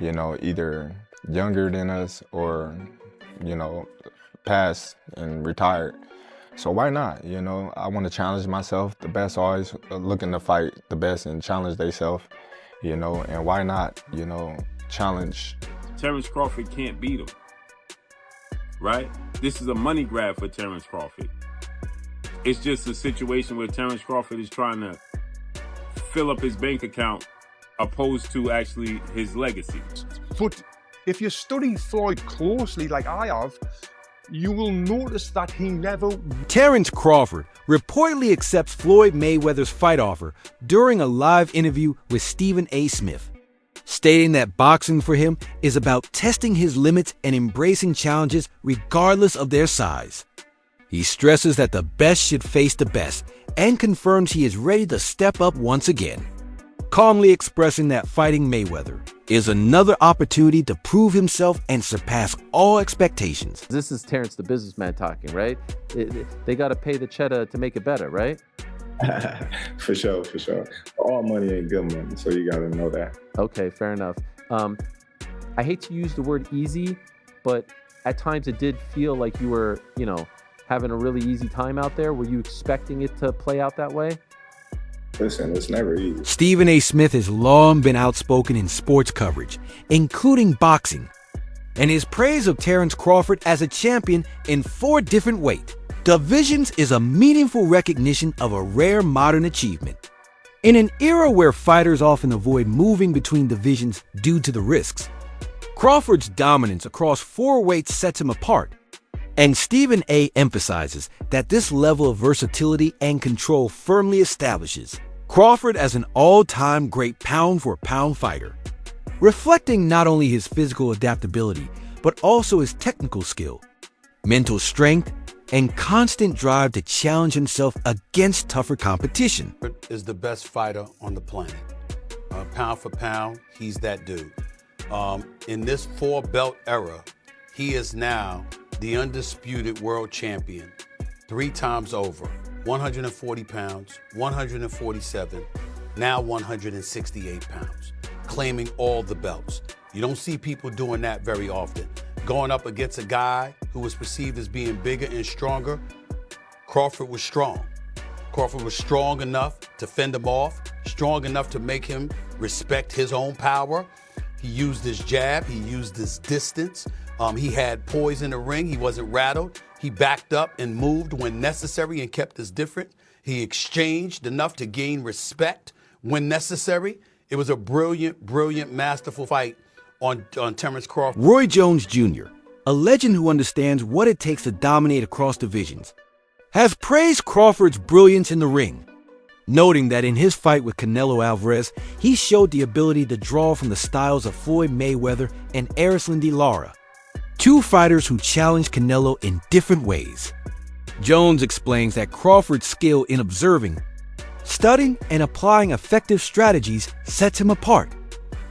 you know, either younger than us or, you know, passed and retired. So why not? You know, I want to challenge myself. The best always looking to fight the best and challenge themselves, you know, and why not, you know, challenge. Terence Crawford can't beat him, right? This is a money grab for Terence Crawford. It's just a situation where Terence Crawford is trying to fill up his bank account opposed to actually his legacy. But if you study Floyd closely, like I have, you will notice that he never... Terence Crawford reportedly accepts Floyd Mayweather's fight offer during a live interview with Stephen A. Smith, stating that boxing for him is about testing his limits and embracing challenges regardless of their size. He stresses that the best should face the best and confirms he is ready to step up once again, calmly expressing that fighting Mayweather is another opportunity to prove himself and surpass all expectations. This is Terence the businessman talking, right? They got to pay the cheddar to make it better, right? For sure, for sure. All money ain't good money, so you got to know that. Okay, fair enough. I hate to use the word easy, but at times it did feel like you were, you know, having a really easy time out there. Were you expecting it to play out that way? Listen, it's never easy. Stephen A. Smith has long been outspoken in sports coverage, including boxing, and his praise of Terence Crawford as a champion in 4 different weight divisions is a meaningful recognition of a rare modern achievement. In an era where fighters often avoid moving between divisions due to the risks, Crawford's dominance across 4 weights sets him apart, and Stephen A. emphasizes that this level of versatility and control firmly establishes Crawford as an all-time great pound-for-pound fighter, reflecting not only his physical adaptability, but also his technical skill, mental strength, and constant drive to challenge himself against tougher competition. Is the best fighter on the planet. Pound for pound, he's that dude. In this 4-belt era, he is now the undisputed world champion 3 times over. 140 pounds, 147, now 168 pounds, claiming all the belts. You don't see people doing that very often. Going up against a guy who was perceived as being bigger and stronger, Crawford was strong. Crawford was strong enough to fend him off, strong enough to make him respect his own power. He used his jab, he used his distance. He had poise in the ring, he wasn't rattled. He backed up and moved when necessary and kept us different. He exchanged enough to gain respect when necessary. It was a brilliant, brilliant, masterful fight on Terence Crawford. Roy Jones Jr., a legend who understands what it takes to dominate across divisions, has praised Crawford's brilliance in the ring, noting that in his fight with Canelo Alvarez, he showed the ability to draw from the styles of Floyd Mayweather and Erislandy Lara, 2 fighters who challenged Canelo in different ways. Jones explains that Crawford's skill in observing, studying, and applying effective strategies sets him apart,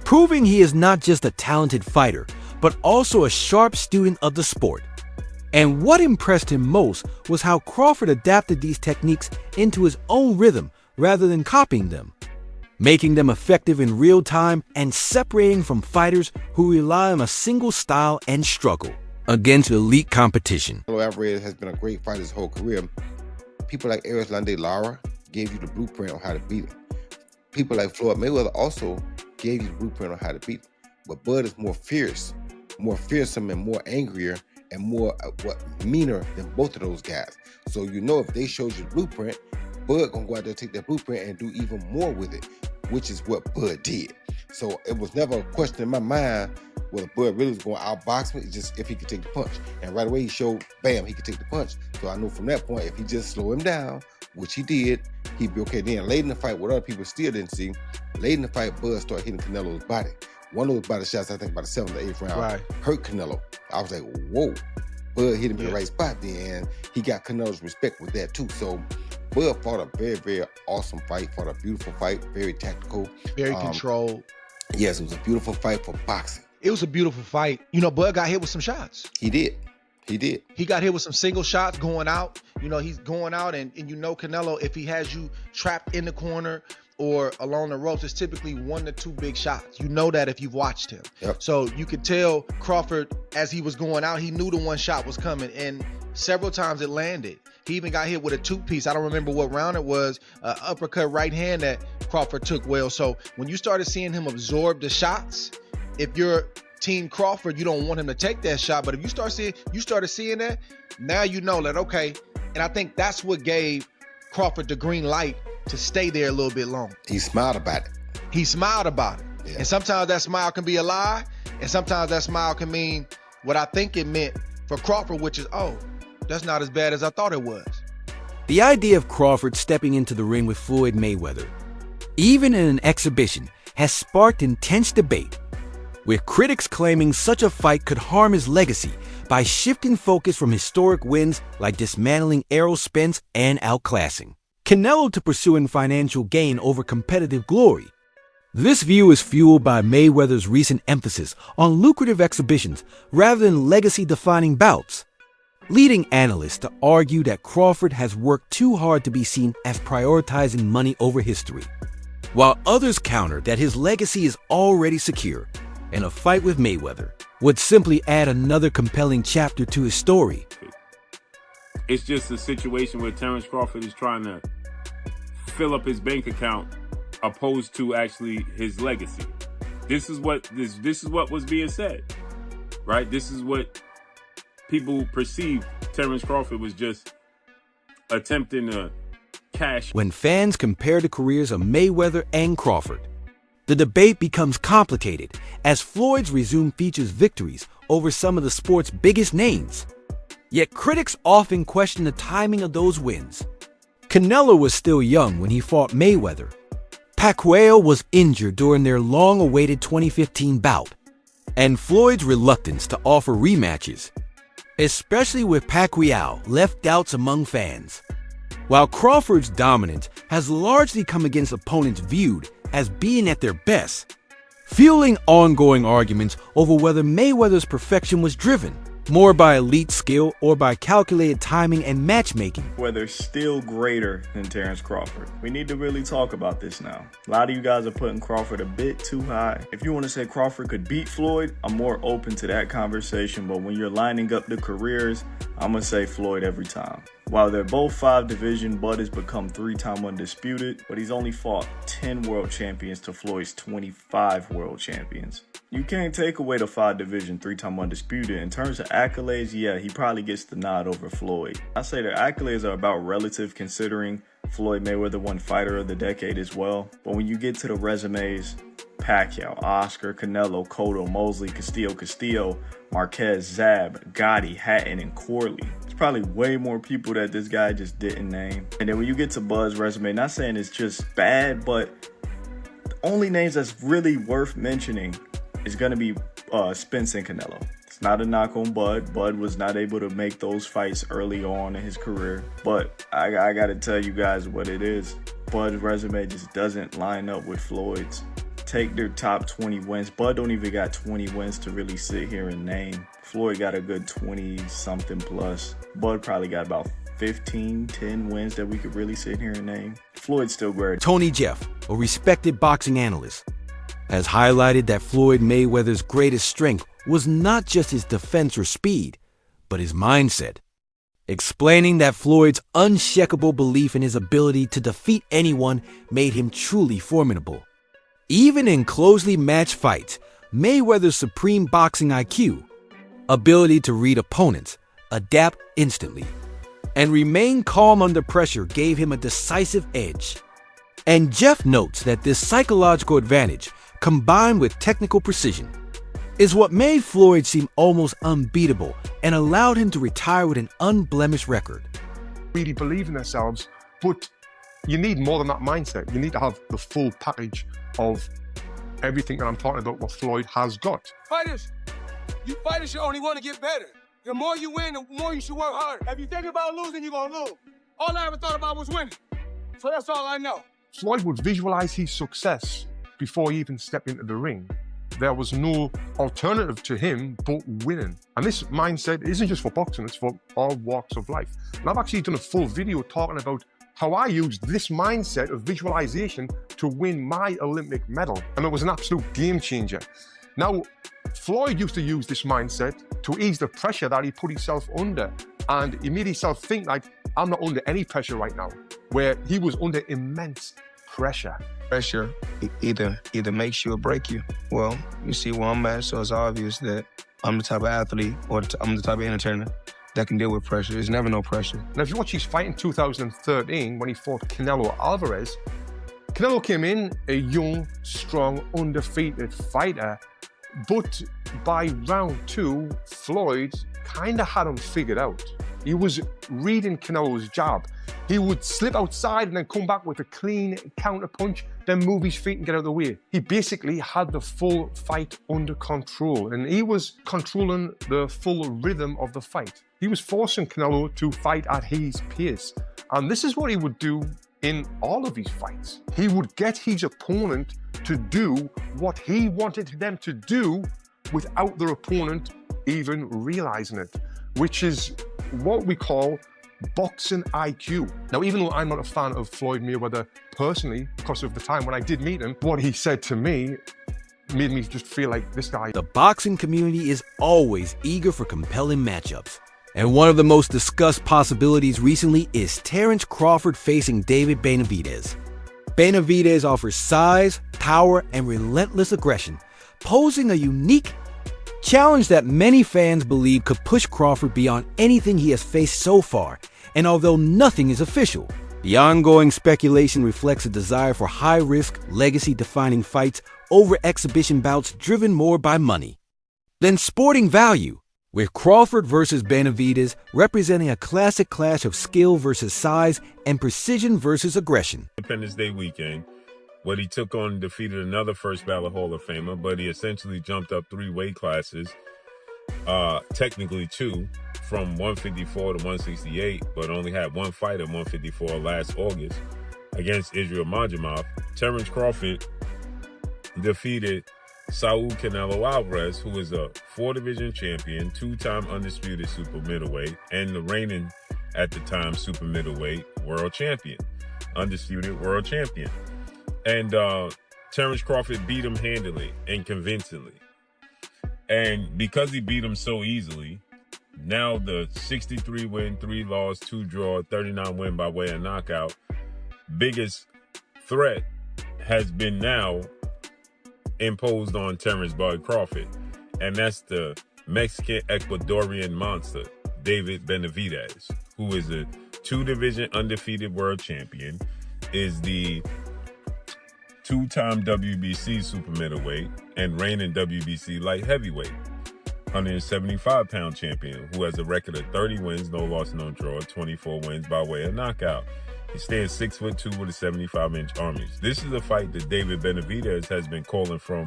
proving he is not just a talented fighter, but also a sharp student of the sport. And what impressed him most was how Crawford adapted these techniques into his own rhythm rather than copying them, making them effective in real time and separating from fighters who rely on a single style and struggle against elite competition. Canelo Alvarez has been a great fighter his whole career. People like Erislandy Lara gave you the blueprint on how to beat him. People like Floyd Mayweather also gave you the blueprint on how to beat him. But Bud is more fierce, more fearsome, and more angrier and more meaner than both of those guys. So you know if they showed you the blueprint, Bud gonna go out there, take that blueprint and do even more with it, which is what Bud did. So it was never a question in my mind whether Bud really was going to outbox me. It's just if he could take the punch. And right away he showed, bam, he could take the punch. So I knew from that point, if he just slow him down, which he did, he'd be okay. Then late in the fight, what other people still didn't see, late in the fight, Bud started hitting Canelo's body. One of those body shots, I think about the 7th or 8th round, hurt Canelo. I was like, whoa. Bud hit him in the right spot then, and he got Canelo's respect with that too. So Bud fought a very, very awesome fight, fought a beautiful fight, very tactical. Very controlled. Yes, it was a beautiful fight for boxing. It was a beautiful fight. You know, Bud got hit with some shots. He did. He did. He got hit with some single shots going out. You know, he's going out and you know Canelo, if he has you trapped in the corner, or along the ropes, it's typically 1 to 2 big shots. You know that if you've watched him. Yep. So you could tell Crawford, as he was going out, he knew the one shot was coming, and several times it landed. He even got hit with a 2-piece. I don't remember what round it was, uppercut right hand that Crawford took well. So when you started seeing him absorb the shots, if you're Team Crawford, you don't want him to take that shot. But if you started seeing that, now you know that, okay. And I think that's what gave Crawford the green light to stay there a little bit longer. He smiled about it. He smiled about it. Yeah. And sometimes that smile can be a lie, and sometimes that smile can mean what I think it meant for Crawford, which is, oh, that's not as bad as I thought it was. The idea of Crawford stepping into the ring with Floyd Mayweather, even in an exhibition, has sparked intense debate, with critics claiming such a fight could harm his legacy by shifting focus from historic wins like dismantling Errol Spence and outclassing Canelo to pursuing financial gain over competitive glory. This view is fueled by Mayweather's recent emphasis on lucrative exhibitions rather than legacy-defining bouts, leading analysts to argue that Crawford has worked too hard to be seen as prioritizing money over history, while others counter that his legacy is already secure, and a fight with Mayweather would simply add another compelling chapter to his story. It's just a situation where Terence Crawford is trying to fill up his bank account opposed to actually his legacy. This is what was being said, right? This is what people perceived. Terence Crawford was just attempting to cash. When fans compare the careers of Mayweather and Crawford, the debate becomes complicated as Floyd's resumed features victories over some of the sport's biggest names. Yet critics often question the timing of those wins. Canelo was still young when he fought Mayweather. Pacquiao was injured during their long-awaited 2015 bout. And Floyd's reluctance to offer rematches, especially with Pacquiao, left doubts among fans. While Crawford's dominance has largely come against opponents viewed as being at their best, fueling ongoing arguments over whether Mayweather's perfection was driven more by elite skill or by calculated timing and matchmaking. Whether still greater than Terence Crawford. We need to really talk about this now. A lot of you guys are putting Crawford a bit too high. If you want to say Crawford could beat Floyd, I'm more open to that conversation, but when you're lining up the careers, I'm going to say Floyd every time. While they're both 5 division, Bud has become 3-time undisputed, but he's only fought 10 world champions to Floyd's 25 world champions. You can't take away the 5 division, 3-time undisputed. In terms of accolades, yeah, he probably gets the nod over Floyd. I say their accolades are about relative, considering Floyd Mayweather won Fighter of the Decade as well. But when you get to the resumes, Pacquiao, Oscar, Canelo, Cotto, Mosley, Castillo, Marquez, Zab, Gotti, Hatton, and Corley. There's probably way more people that this guy just didn't name. And then when you get to Bud's resume, not saying it's just bad, but the only names that's really worth mentioning is going to be Spence and Canelo. It's not a knock on Bud. Bud was not able to make those fights early on in his career. But I got to tell you guys what it is. Bud's resume just doesn't line up with Floyd's. Take their top 20 wins. Bud don't even got 20 wins to really sit here and name. Floyd got a good 20-something plus. Bud probably got about 10 wins that we could really sit here and name. Floyd's still great. Tony Jeff, a respected boxing analyst, has highlighted that Floyd Mayweather's greatest strength was not just his defense or speed, but his mindset, explaining that Floyd's unshakable belief in his ability to defeat anyone made him truly formidable. Even in closely matched fights, Mayweather's supreme boxing IQ, ability to read opponents, adapt instantly, and remain calm under pressure gave him a decisive edge. And Jeff notes that this psychological advantage, combined with technical precision, is what made Floyd seem almost unbeatable and allowed him to retire with an unblemished record. Really believe in themselves, but you need more than that mindset. You need to have the full package of everything that I'm talking about, what Floyd has got. Fighters should only want to get better. The more you win, the more you should work hard. If you think about losing, you're going to lose. All I ever thought about was winning. So that's all I know. Floyd would visualize his success before he even stepped into the ring. There was no alternative to him but winning. And this mindset isn't just for boxing, it's for all walks of life. And I've actually done a full video talking about how I used this mindset of visualization to win my Olympic medal. And it was an absolute game changer. Now, Floyd used to use this mindset to ease the pressure that he put himself under. And he made himself think like, I'm not under any pressure right now, where he was under immense pressure. Pressure either makes you or break you. Well, you see where I'm at, so it's obvious that I'm the type of athlete or I'm the type of entertainer that can deal with pressure. There's never no pressure. Now, if you watch his fight in 2013 when he fought Canelo Alvarez, Canelo came in a young, strong, undefeated fighter, but by round 2, Floyd kind of had him figured out. He was reading Canelo's jab. He would slip outside and then come back with a clean counter punch, then move his feet and get out of the way. He basically had the full fight under control, and he was controlling the full rhythm of the fight. He was forcing Canelo to fight at his pace. And this is what he would do in all of his fights. He would get his opponent to do what he wanted them to do without their opponent even realizing it, which is what we call boxing IQ. Now, even though I'm not a fan of Floyd Mayweather personally, because of the time when I did meet him, what he said to me made me just feel like this guy. The boxing community is always eager for compelling matchups. And one of the most discussed possibilities recently is Terence Crawford facing David Benavidez. Benavidez offers size, power, and relentless aggression, posing a unique challenge that many fans believe could push Crawford beyond anything he has faced so far. And although nothing is official, the ongoing speculation reflects a desire for high-risk, legacy-defining fights over exhibition bouts driven more by money than sporting value, with Crawford versus Benavidez representing a classic clash of skill versus size and precision versus aggression. Independence Day weekend, what he took on and defeated another first ballot Hall of Famer, but he essentially jumped up 3 weight classes, technically 2, from 154 to 168, but only had 1 fight at 154 last August against Israel Majimov. Terence Crawford defeated Saul Canelo Alvarez, who is a 4-division champion, 2-time undisputed super middleweight, and the reigning, at the time, super middleweight world champion, undisputed world champion. And Terence Crawford beat him handily and convincingly. And because he beat him so easily, now the 63 win, 3 loss, 2 draw, 39 win by way of knockout, biggest threat has been now imposed on Terence Bud Crawford, and that's the Mexican Ecuadorian monster, David Benavidez, who is a 2-division undefeated world champion, is the 2-time WBC super middleweight and reigning WBC light heavyweight, 175-pound champion, who has a record of 30 wins, no loss, no draw, 24 wins by way of knockout. He stands 6'2" with a 75-inch arm. This is a fight that David Benavidez has been calling for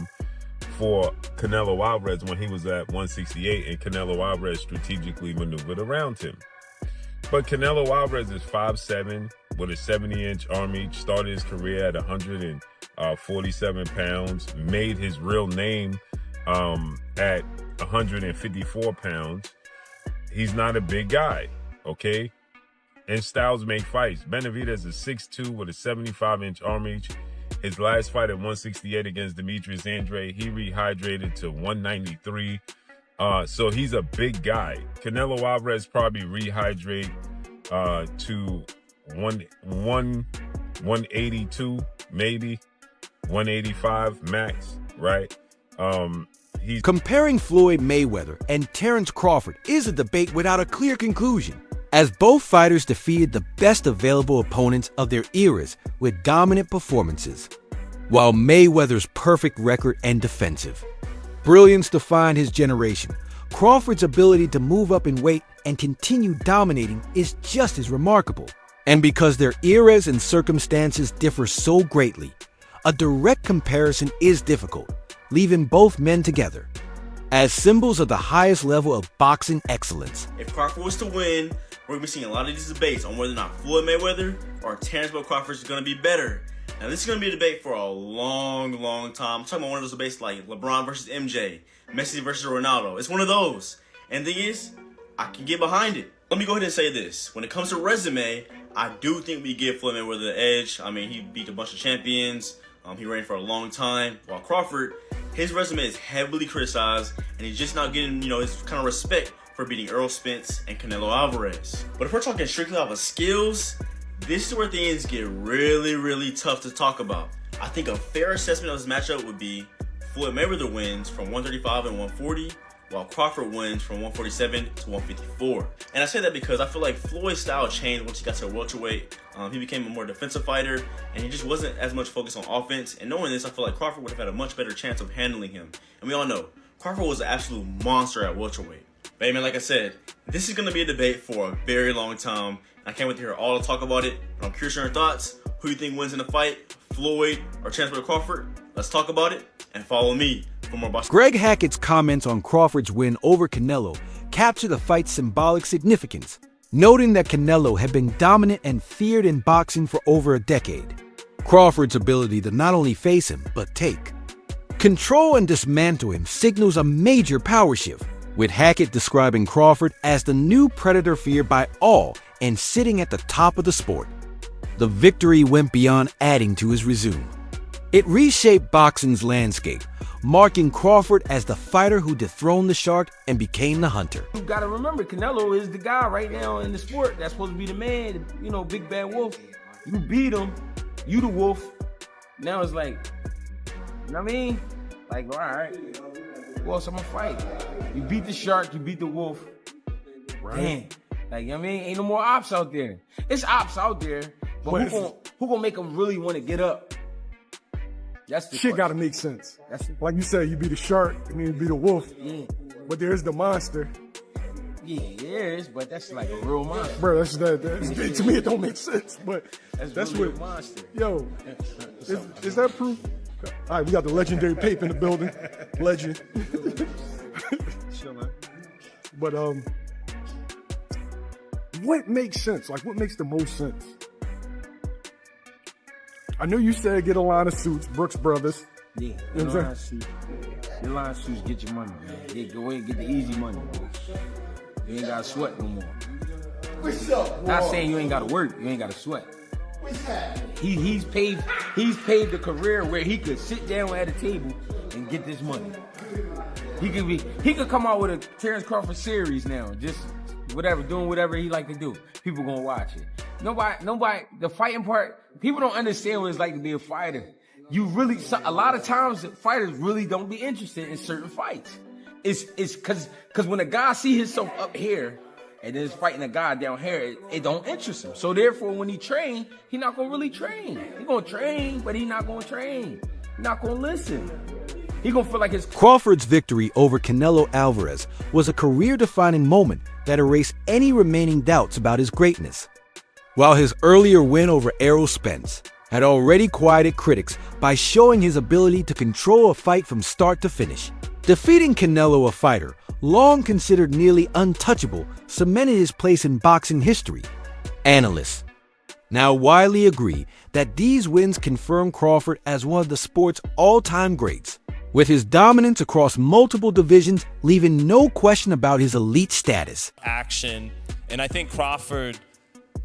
Canelo Alvarez when he was at 168, and Canelo Alvarez strategically maneuvered around him. But Canelo Alvarez is 5'7" with a 70-inch arm reach, started his career at 147 pounds, made his real name at 154 pounds. He's not a big guy, okay? And styles make fights. Benavidez is 6'2" with a 75-inch arm reach. His last fight at 168 against Demetrius Andrade, he rehydrated to 193. So he's a big guy. Canelo Alvarez probably rehydrate to 182, maybe 185 max, right? Comparing Floyd Mayweather and Terence Crawford is a debate without a clear conclusion, as both fighters defeated the best available opponents of their eras with dominant performances. While Mayweather's perfect record and defensive brilliance defined his generation, Crawford's ability to move up in weight and continue dominating is just as remarkable. And because their eras and circumstances differ so greatly, a direct comparison is difficult, leaving both men together as symbols of the highest level of boxing excellence. If Crawford was to win, we're going to be seeing a lot of these debates on whether or not Floyd Mayweather or Terence Bud Crawford is going to be better. Now, this is going to be a debate for a long, long time. I'm talking about one of those debates like LeBron versus MJ, Messi versus Ronaldo. It's one of those. And the thing is, I can get behind it. Let me go ahead and say this. When it comes to resume, I do think we give Floyd Mayweather the edge. I mean, he beat a bunch of champions. He reigned for a long time. While Crawford, his resume is heavily criticized, and he's just not getting, his kind of respect for beating Errol Spence and Canelo Alvarez. But if we're talking strictly off of skills, this is where things get really, really tough to talk about. I think a fair assessment of this matchup would be Floyd Mayweather wins from 135 and 140, while Crawford wins from 147 to 154. And I say that because I feel like Floyd's style changed once he got to welterweight. He became a more defensive fighter, and he just wasn't as much focused on offense. And knowing this, I feel like Crawford would have had a much better chance of handling him. And we all know, Crawford was an absolute monster at welterweight. But hey man, like I said, this is going to be a debate for a very long time. I can't wait to hear all the talk about it. And I'm curious on your thoughts. Who do you think wins in the fight? Floyd or Terence Crawford? Let's talk about it, and follow me for more boxing. Greg Hackett's comments on Crawford's win over Canelo capture the fight's symbolic significance, noting that Canelo had been dominant and feared in boxing for over a decade. Crawford's ability to not only face him, but take control and dismantle him signals a major power shift, with Hackett describing Crawford as the new predator feared by all and sitting at the top of the sport. The victory went beyond adding to his resume. It reshaped boxing's landscape, marking Crawford as the fighter who dethroned the shark and became the hunter. You gotta remember, Canelo is the guy right now in the sport that's supposed to be the man, big bad wolf. You beat him, you the wolf. Now it's like, you know what I mean? Like, all right, who else I'm gonna fight? You beat the shark, you beat the wolf. Right. Damn. Like, you know what I mean? Ain't no more ops out there. It's ops out there, but who gonna make them really want to get up? That's the shit gotta make sense. Like you said, you be the shark and then you be the wolf. Yeah. But there's the monster. Yeah, there is, but that's like a real monster. Bro, that's to me it don't make sense. But that's really what a monster. Yo, is that proof? All right, we got the legendary Pape in the building. Legend. But what makes sense? Like, what makes the most sense? I know you said get a line of suits, Brooks Brothers. Yeah, get a line of suits. Get a line of suits, get your money, man. Go ahead and get the easy money, man. You ain't gotta sweat no more. What's up, not saying you ain't gotta work, you ain't gotta sweat. What's that? He's paved the career where he could sit down at a table and get this money. He could come out with a Terence Crawford series now, just doing whatever he like to do. People gonna watch it. Nobody, the fighting part, people don't understand what it's like to be a fighter. A lot of times fighters really don't be interested in certain fights. It's cause when a guy see himself up here and then is fighting a guy down here, it don't interest him. So therefore when he train, he not gonna really train. He gonna train, but he not gonna train. He not gonna listen. He gonna feel like his... Crawford's victory over Canelo Alvarez was a career-defining moment that erased any remaining doubts about his greatness. While his earlier win over Errol Spence had already quieted critics by showing his ability to control a fight from start to finish, defeating Canelo, a fighter long considered nearly untouchable, cemented his place in boxing history. Analysts now widely agree that these wins confirm Crawford as one of the sport's all-time greats, with his dominance across multiple divisions leaving no question about his elite status. Action, and I think Crawford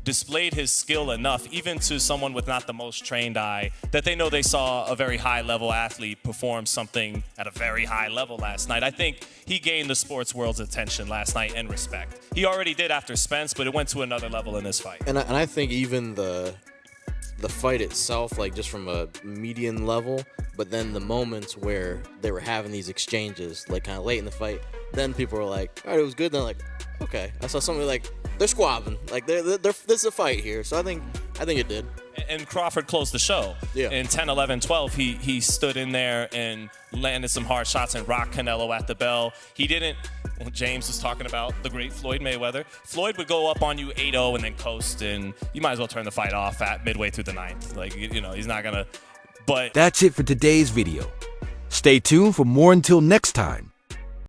displayed his skill enough, even to someone with not the most trained eye, that they know they saw a very high-level athlete perform something at a very high level last night. I think he gained the sports world's attention last night and respect. He already did after Spence, but it went to another level in this fight. And I think even the fight itself, like just from a median level, but then the moments where they were having these exchanges, like kind of late in the fight, then people were like, all right, it was good. Then like, okay, I saw somebody like, they're squabbing, like this is a fight here. So I think it did. And Crawford closed the show. Yeah. In 10, 11, 12, he stood in there and landed some hard shots and rocked Canelo at the bell. He didn't. Well, James was talking about the great Floyd Mayweather. Floyd would go up on you 8-0 and then coast, and you might as well turn the fight off at midway through the ninth. Like, he's not gonna. But that's it for today's video. Stay tuned for more until next time.